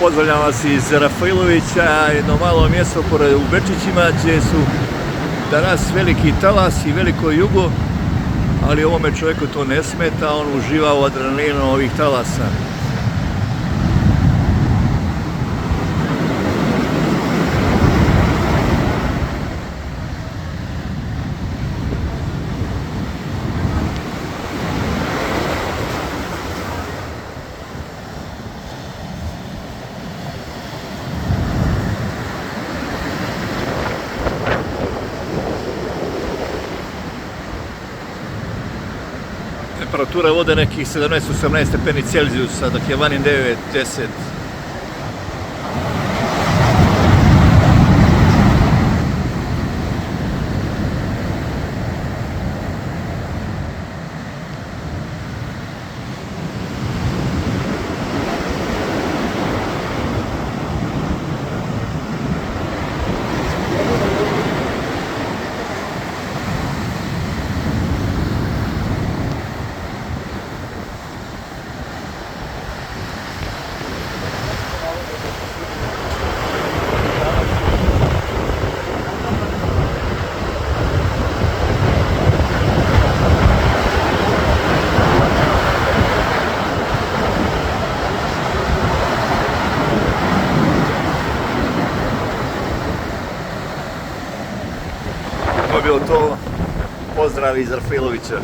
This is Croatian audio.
Pozdravljam vas iz Rafailovića, jedno malo mjesto u Bečićima gdje su danas veliki talas i veliko jugo, ali ovome čovjeku to ne smeta, on uživa u adrenalinu ovih talasa. Temperatura vode nekih 17-18 stepeni Celzijusa, dok je vani 9-10. To je bilo to. Pozdrav iz Rafailovića.